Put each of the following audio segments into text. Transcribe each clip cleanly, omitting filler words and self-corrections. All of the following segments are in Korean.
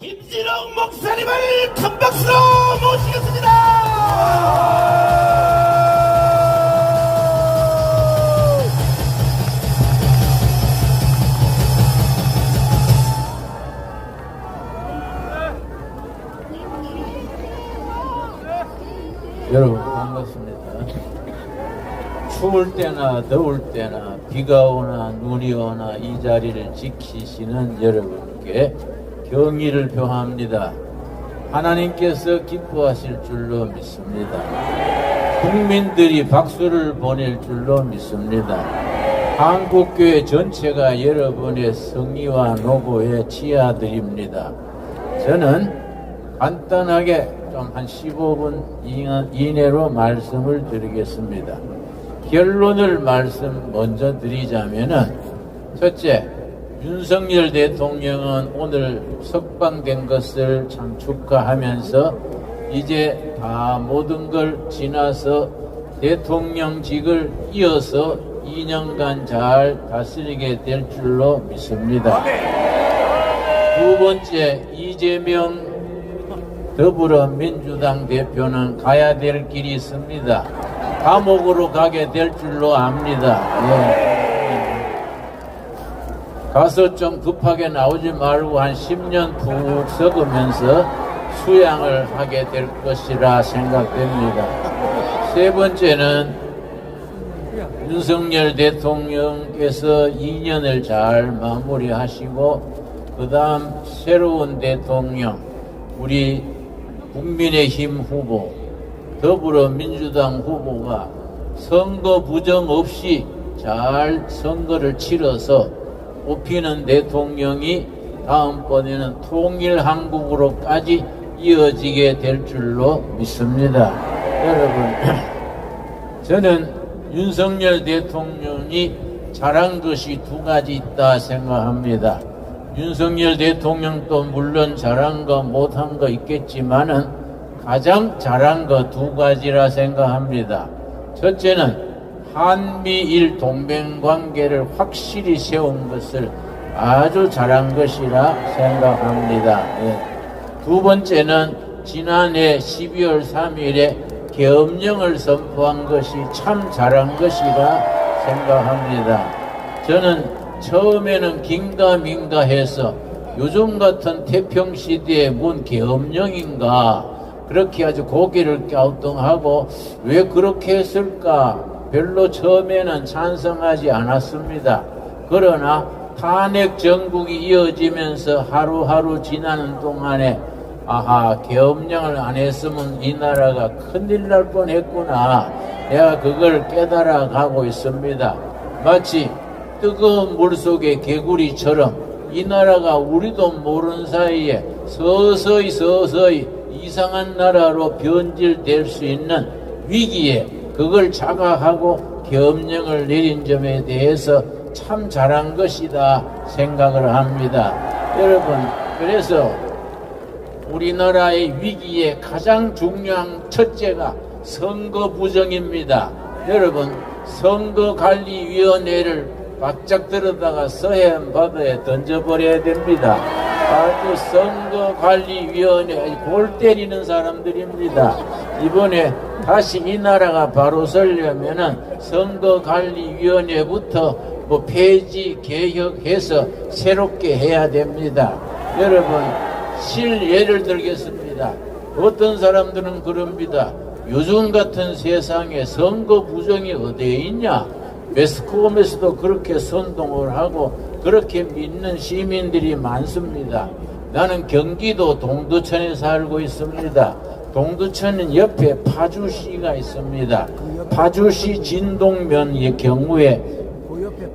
김진홍 목사님을 큰 박수로 모시겠습니다. 여러분 반갑습니다. 추울 때나 더울 때나 비가 오나 눈이 오나 이 자리를 지키시는 여러분께 경의를 표합니다. 하나님께서 기뻐하실 줄로 믿습니다. 국민들이 박수를 보낼 줄로 믿습니다. 한국교회 전체가 여러분의 성의와 노고에 치아드립니다. 저는 간단하게 좀 한 15분 이내로 말씀을 드리겠습니다. 결론을 먼저 드리자면은, 첫째, 윤석열 대통령은 오늘 석방된 것을 참 축하하면서 이제 다 모든 걸 지나서 대통령직을 이어서 2년간 잘 다스리게 될 줄로 믿습니다. 두 번째, 이재명 더불어민주당 대표는 가야 될 길이 있습니다. 감옥으로 가게 될 줄로 압니다. 가서 좀 급하게 나오지 말고 한 10년 푹 썩으면서 수양을 하게 될 것이라 생각됩니다. 세 번째는 윤석열 대통령께서 2년을 잘 마무리하시고 그 다음 새로운 대통령, 우리 국민의힘 후보, 더불어민주당 후보가 선거 부정 없이 잘 선거를 치러서 뽑히는 대통령이 다음번에는 통일한국으로까지 이어지게 될 줄로 믿습니다. 여러분, 저는 윤석열 대통령이 잘한 것이 두 가지 있다 생각합니다. 윤석열 대통령도 물론 잘한 거 못한 거 있겠지만은 가장 잘한 거 두 가지라 생각합니다. 첫째는 한미일 동맹관계를 확실히 세운 것을 아주 잘한 것이라 생각합니다. 두 번째는 지난해 12월 3일에 계엄령을 선포한 것이 참 잘한 것이라 생각합니다. 저는 처음에는 긴가민가 해서 요즘 같은 태평시대에 뭔 계엄령인가 그렇게 아주 고개를 갸우뚱하고 왜 그렇게 했을까 별로 처음에는 찬성하지 않았습니다. 그러나 탄핵 정국이 이어지면서 하루하루 지나는 동안에 계엄령을 안 했으면 이 나라가 큰일 날 뻔했구나, 내가 그걸 깨달아 가고 있습니다. 마치 뜨거운 물속의 개구리처럼 이 나라가 우리도 모르는 사이에 서서히 이상한 나라로 변질될 수 있는 위기에 그걸 자각하고 계엄령을 내린 점에 대해서 참 잘한 것이다 생각을 합니다. 여러분, 그래서 우리나라의 위기에 가장 중요한 첫째가 선거 부정입니다. 여러분, 선거관리위원회를 바짝 들어다가 서해안 바다에 던져버려야 됩니다. 아주 선거관리위원회 골 때리는 사람들입니다. 이번에 다시 이 나라가 바로 서려면은 선거관리위원회부터 폐지 개혁해서 새롭게 해야 됩니다. 여러분, 예를 들겠습니다. 어떤 사람들은 그럽니다. 요즘 같은 세상에 선거 부정이 어디에 있냐? 매스컴에서도 그렇게 선동을 하고 그렇게 믿는 시민들이 많습니다. 나는 경기도 동두천에 살고 있습니다. 동두천은 옆에 파주시가 있습니다. 파주시 진동면의 경우에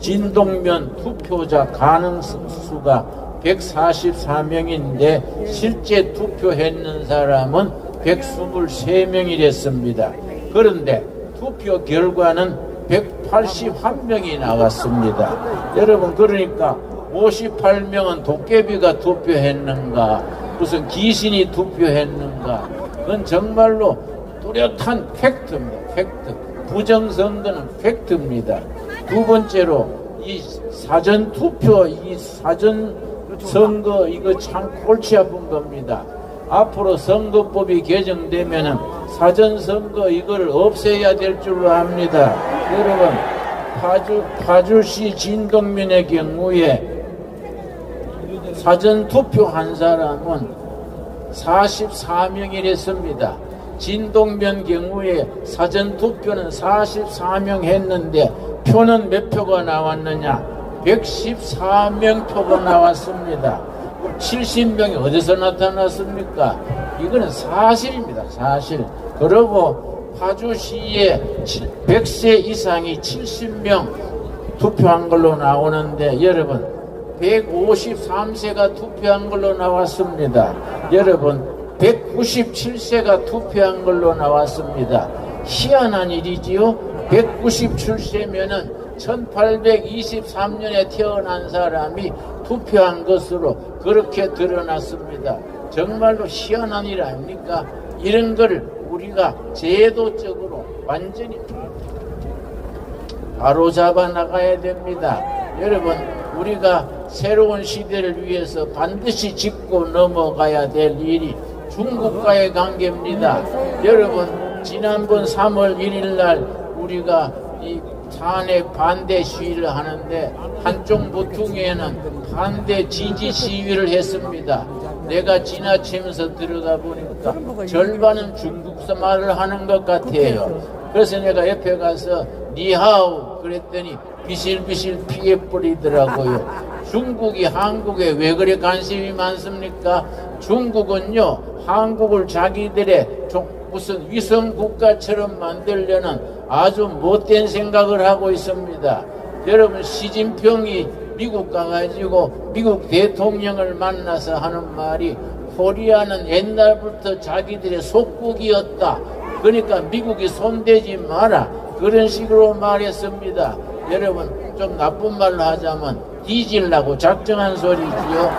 진동면 투표자 가능수가 144명인데 실제 투표했는 사람은 123명이랬습니다. 그런데 투표 결과는 181명이 나왔습니다. 여러분, 그러니까 58명은 도깨비가 투표했는가, 무슨 귀신이 투표했는가, 그건 정말로 뚜렷한 팩트입니다. 팩트. 부정선거는 팩트입니다. 두 번째로 이 사전 투표, 이 사전 선거 이거 참 골치 아픈 겁니다. 앞으로 선거법이 개정되면은 사전선거 이걸 없애야 될 줄로 압니다. 여러분 파주시 진동면의 경우에 사전투표한 사람은 44명이랬습니다. 진동면 경우에 사전투표는 44명 했는데 표는 몇 표가 나왔느냐? 114명 표가 나왔습니다. 70명이 어디서 나타났습니까? 이거는 사실입니다. 사실. 그리고 파주시에 100세 이상이 70명 투표한 걸로 나오는데 여러분 153세가 투표한 걸로 나왔습니다. 여러분 197세가 투표한 걸로 나왔습니다. 희한한 일이지요. 197세면은 1823년에 태어난 사람이 투표한 것으로 그렇게 드러났습니다. 정말로 희한한 일 아닙니까? 이런 걸 우리가 제도적으로 완전히 바로잡아 나가야 됩니다. 여러분 우리가 새로운 시대를 위해서 반드시 짚고 넘어가야 될 일이 중국과의 관계입니다. 여러분 지난번 3월 1일 날 우리가 이 탄핵 반대 시위를 하는데 한쪽 모퉁이에는 반대 지지 시위를 했습니다. 내가 지나치면서 들어가 보니까 절반은 중국서 말을 하는 것 같아요. 그래서 내가 옆에 가서 니하오 그랬더니 비실비실 피해버리더라고요. 중국이 한국에 왜 그래 관심이 많습니까? 중국은요 한국을 자기들의 무슨 위성 국가처럼 만들려는 아주 못된 생각을 하고 있습니다. 여러분 시진핑이 미국 가가지고 미국 대통령을 만나서 하는 말이 코리아는 옛날부터 자기들의 속국이었다. 그러니까 미국이 손대지 마라. 그런 식으로 말했습니다. 여러분 좀 나쁜 말로 하자면 뒤질라고 작정한 소리지요.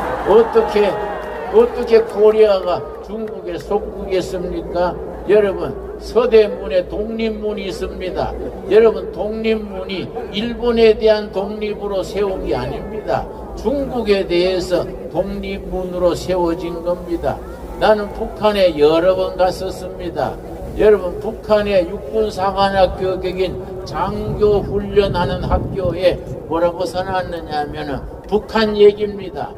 어떻게 코리아가 중국의 속국이었습니까? 여러분 서대문에 독립문이 있습니다. 여러분 독립문이 일본에 대한 독립으로 세운 게 아닙니다. 중국에 대해서 독립문으로 세워진 겁니다. 나는 북한에 여러 번 갔었습니다. 여러분 북한의 육군사관학교 격인 장교훈련하는 학교에 뭐라고 써놨느냐 하면은 북한 얘기입니다.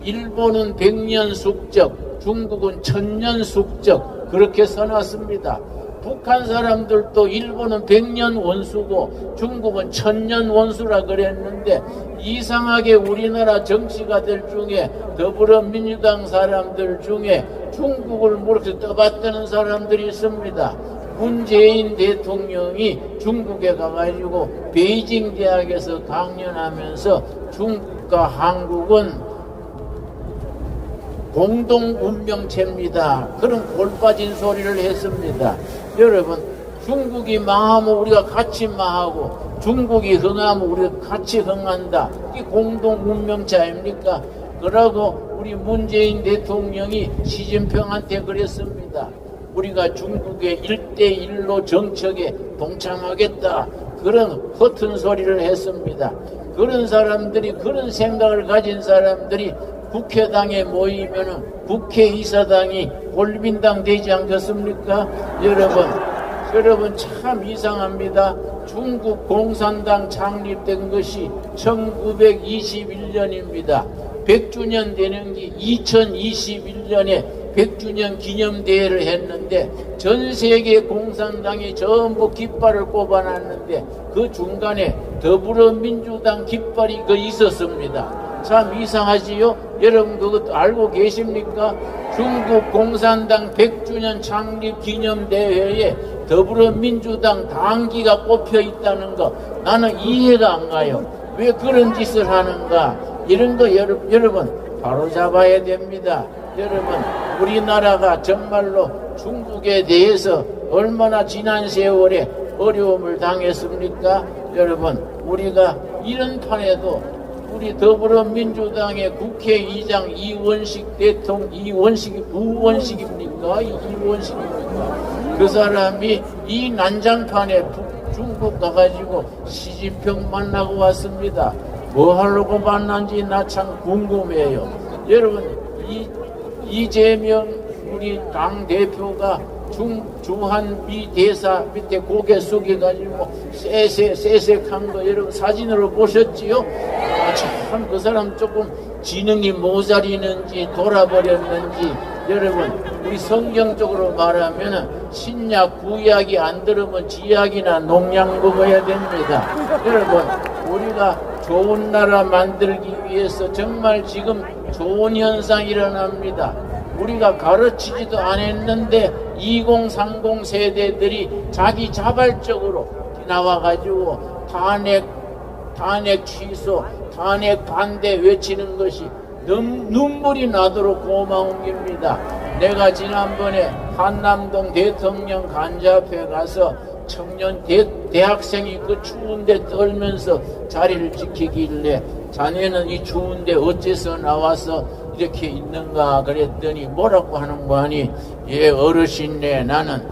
일본은 100년 숙적, 중국은 1000년 숙적 그렇게 써놨습니다. 북한 사람들도 일본은 100년 원수고 중국은 1000년 원수라 그랬는데 이상하게 우리나라 정치가들 중에 더불어민주당 사람들 중에 중국을 모르게 떠받드는 사람들이 있습니다. 문재인 대통령이 중국에 가가지고 베이징 대학에서 강연하면서 중국과 한국은 공동 운명체입니다. 그런 골빠진 소리를 했습니다. 여러분 중국이 망하면 우리가 같이 망하고 중국이 흥하면 우리가 같이 흥한다. 이게 공동 운명체 아닙니까? 그러고 우리 문재인 대통령이 시진핑한테 그랬습니다. 우리가 중국의 1대1로 정책에 동참하겠다. 그런 허튼 소리를 했습니다. 그런 사람들이 그런 생각을 가진 사람들이 국회당에 모이면은 국회의사당이 골빈당 되지 않겠습니까? 여러분 참 이상합니다. 중국 공산당 창립된 것이 1921년입니다. 100주년 되는 게 2021년에 100주년 기념대회를 했는데 전 세계 공산당이 전부 깃발을 꼽아놨는데 그 중간에 더불어민주당 깃발이 있었습니다. 참 이상하지요? 여러분 그것도 알고 계십니까? 중국 공산당 100주년 창립 기념대회에 더불어민주당 당기가 꼽혀 있다는 거 나는 이해가 안 가요. 왜 그런 짓을 하는가? 이런 거 여러분 바로 잡아야 됩니다. 여러분 우리나라가 정말로 중국에 대해서 얼마나 지난 세월에 어려움을 당했습니까? 여러분 우리가 이런 판에도 우리 더불어민주당의 국회의장 이원식 대통령, 우원식입니까? 그 사람이 이 난장판에 중국 가가지고 시진핑 만나고 왔습니다. 뭐 하려고 만난지 나 참 궁금해요. 여러분, 이재명 우리 당 대표가 주한미 대사 밑에 고개 숙여가지고 세색한 거 여러분 사진으로 보셨지요? 참 그 사람 조금 지능이 모자리는지 돌아버렸는지. 여러분, 우리 성경적으로 말하면 신약 구약이 안 들으면 지약이나 농약 먹어야 됩니다. 여러분, 우리가 좋은 나라 만들기 위해서 정말 지금 좋은 현상이 일어납니다. 우리가 가르치지도 않았는데 2030 세대들이 자기 자발적으로 나와가지고 탄핵 취소, 탄핵 반대 외치는 것이 눈물이 나도록 고마운 겁니다. 내가 지난번에 한남동 대통령 간자 앞에 가서 청년 대학생이 그 추운데 떨면서 자리를 지키길래 자네는 이 추운데 어째서 나와서 이렇게 있는가 그랬더니 뭐라고 하는 거 아니, 예 어르신네 나는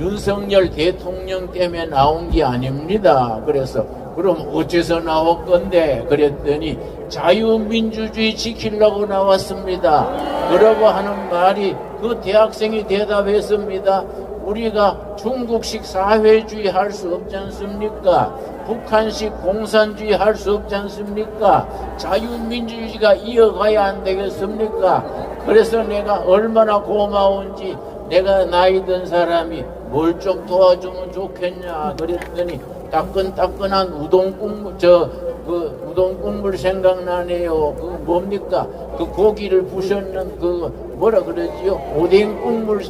윤석열 대통령 때문에 나온 게 아닙니다. 그래서 그럼 어째서 나올 건데 그랬더니 자유민주주의 지키려고 나왔습니다. 그러고 하는 말이 그 대학생이 대답했습니다. 우리가 중국식 사회주의 할 수 없지 않습니까? 북한식 공산주의 할 수 없지 않습니까? 자유민주주의가 이어가야 안 되겠습니까? 그래서 내가 얼마나 고마운지 내가 나이 든 사람이 뭘 좀 도와주면 좋겠냐 그랬더니 따끈따끈한 우동 국물 생각나네요. 그 뭡니까? 그 고기를 부셨는 그 뭐라 그러지요? 오뎅 국물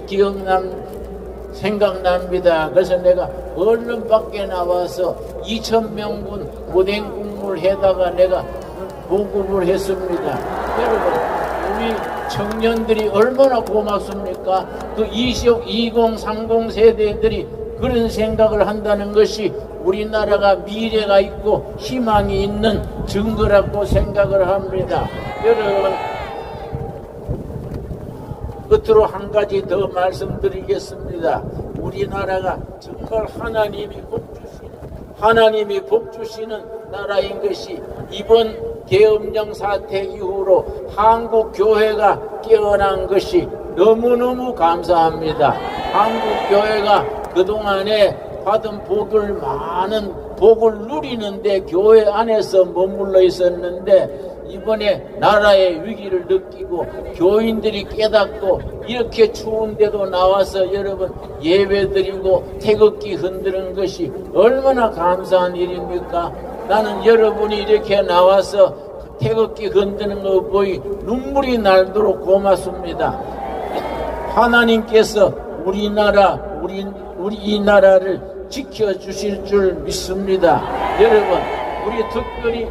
생각납니다. 그래서 내가 얼른 밖에 나와서 2000명분 오뎅 국물 해다가 내가 보급을 했습니다. 여러분, 우리 청년들이 얼마나 고맙습니까? 그 2030 세대들이 그런 생각을 한다는 것이 우리나라가 미래가 있고 희망이 있는 증거라고 생각을 합니다. 여러분, 끝으로 한 가지 더 말씀드리겠습니다. 우리나라가 정말 하나님이 복 주시는 나라인 것이 이번 계엄령 사태 이후로 한국 교회가 깨어난 것이 너무너무 감사합니다. 한국 교회가 그동안에 받은 많은 복을 누리는데 교회 안에서 머물러 있었는데 이번에 나라의 위기를 느끼고 교인들이 깨닫고 이렇게 추운데도 나와서 여러분 예배드리고 태극기 흔드는 것이 얼마나 감사한 일입니까? 나는 여러분이 이렇게 나와서 태극기 흔드는 거 보이 눈물이 날도록 고맙습니다. 하나님께서 우리 이 나라를 지켜주실 줄 믿습니다. 여러분, 우리 특별히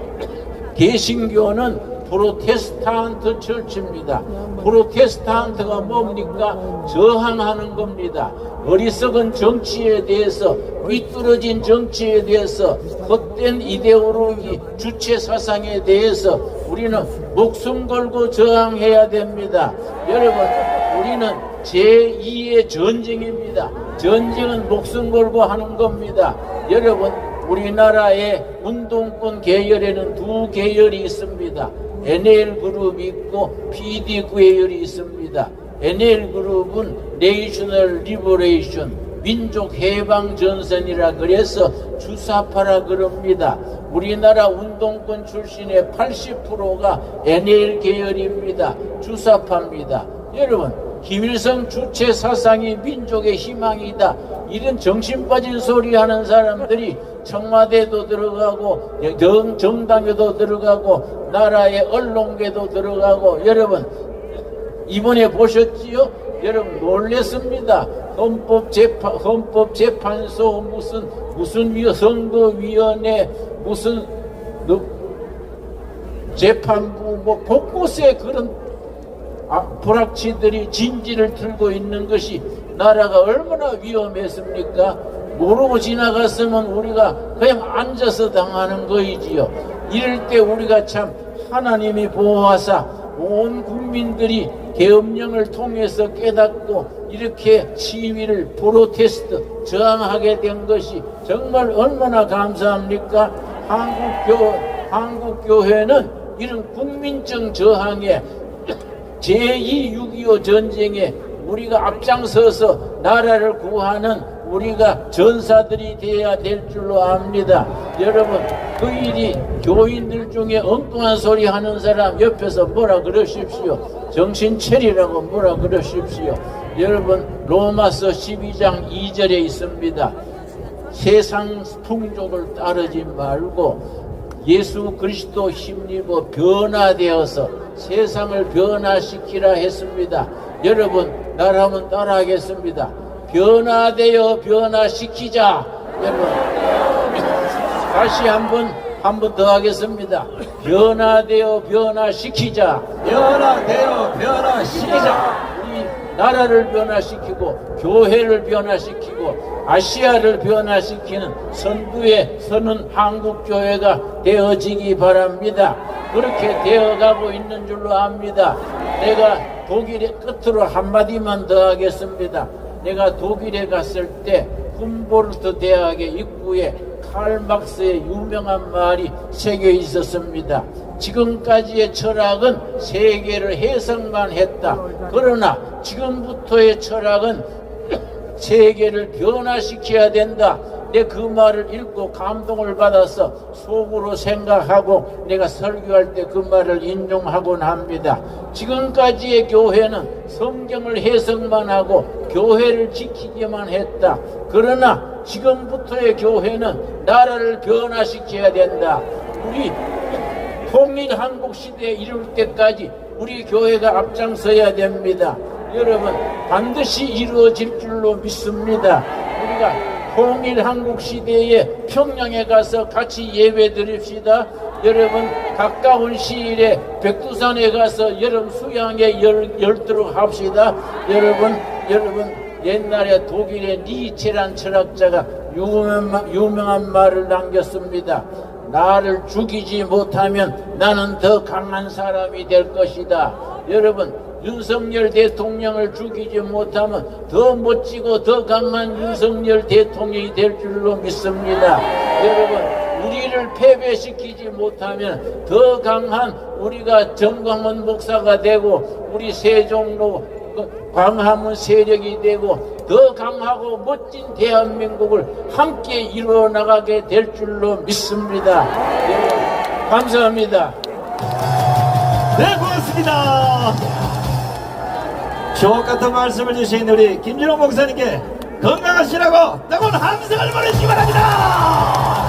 개신교는 프로테스탄트 철치입니다. 프로테스탄트가 뭡니까? 저항하는 겁니다. 어리석은 정치에 대해서, 삐뚤어진 정치에 대해서, 헛된 이데올로기, 주체 사상에 대해서 우리는 목숨 걸고 저항해야 됩니다. 여러분, 우리는 제2의 전쟁입니다. 전쟁은 목숨 걸고 하는 겁니다. 여러분, 우리나라의 운동권 계열에는 두 계열이 있습니다. NL그룹이 있고 PD 계열이 있습니다. NL그룹은 내셔널 리버레이션, 민족해방전선이라 그래서 주사파라 그럽니다. 우리나라 운동권 출신의 80%가 NL 계열입니다. 주사파입니다. 여러분, 김일성 주체 사상이 민족의 희망이다. 이런 정신 빠진 소리 하는 사람들이 청와대도 들어가고 정당에도 들어가고 나라의 언론계도 들어가고 여러분 이번에 보셨지요? 여러분 놀랬습니다. 헌법재판소 무슨 선거위원회 무슨 재판부 뭐 곳곳에 그런 불확치들이 진지를 들고 있는 것이 나라가 얼마나 위험했습니까? 모르고 지나갔으면 우리가 그냥 앉아서 당하는 거이지요. 이럴 때 우리가 참 하나님이 보호하사 온 국민들이 계엄령을 통해서 깨닫고 이렇게 시위를 프로테스트 저항하게 된 것이 정말 얼마나 감사합니까? 한국교회는 이런 국민적 저항에 제2 6.25 전쟁에 우리가 앞장서서 나라를 구하는 우리가 전사들이 되어야 될 줄로 압니다. 여러분, 그 일이 교인들 중에 엉뚱한 소리 하는 사람 옆에서 뭐라 그러십시오. 정신 차리라고 뭐라 그러십시오. 여러분, 로마서 12장 2절에 있습니다. 세상 풍족을 따르지 말고 예수 그리스도 힘입어 변화되어서 세상을 변화시키라 했습니다. 여러분, 나를 한번 따라하겠습니다. 변화되어 변화시키자. 여러분, 다시 한 번 더 하겠습니다. 변화되어 변화시키자. 변화되어 변화시키자. 우리 나라를 변화시키고 교회를 변화시키고 아시아를 변화시키는 선두에 서는 한국교회가 되어지기 바랍니다. 그렇게 되어가고 있는 줄로 압니다. 내가 독일의 끝으로 한마디만 더 하겠습니다. 내가 독일에 갔을 때 훔볼트 대학의 입구에 칼 막스의 유명한 말이 새겨 있었습니다. 지금까지의 철학은 세계를 해석만 했다. 그러나 지금부터의 철학은 세계를 변화시켜야 된다. 내 그 말을 읽고 감동을 받아서 속으로 생각하고 내가 설교할 때 그 말을 인용하곤 합니다. 지금까지의 교회는 성경을 해석만 하고 교회를 지키기만 했다. 그러나 지금부터의 교회는 나라를 변화시켜야 된다. 우리 통일 한국 시대에 이룰 때까지 우리 교회가 앞장서야 됩니다. 여러분, 반드시 이루어질 줄로 믿습니다. 우리가 통일 한국 시대에 평양에 가서 같이 예배 드립시다. 여러분, 가까운 시일에 백두산에 가서 여름 수양에 열도록 합시다. 여러분, 옛날에 독일의 니체란 철학자가 유명한 말을 남겼습니다. 나를 죽이지 못하면 나는 더 강한 사람이 될 것이다. 여러분, 윤석열 대통령을 죽이지 못하면 더 멋지고 더 강한 윤석열 대통령이 될 줄로 믿습니다. 여러분, 우리를 패배시키지 못하면 더 강한 우리가 정광훈 목사가 되고 우리 세종로 광화문 세력이 되고 더 강하고 멋진 대한민국을 함께 이루어 나가게 될 줄로 믿습니다. 여러분, 감사합니다. 네, 고맙습니다. 주옥 같은 말씀을 주신 우리 김준호 목사님께 건강하시라고 뜨거운 함성을 보내주시기 바랍니다.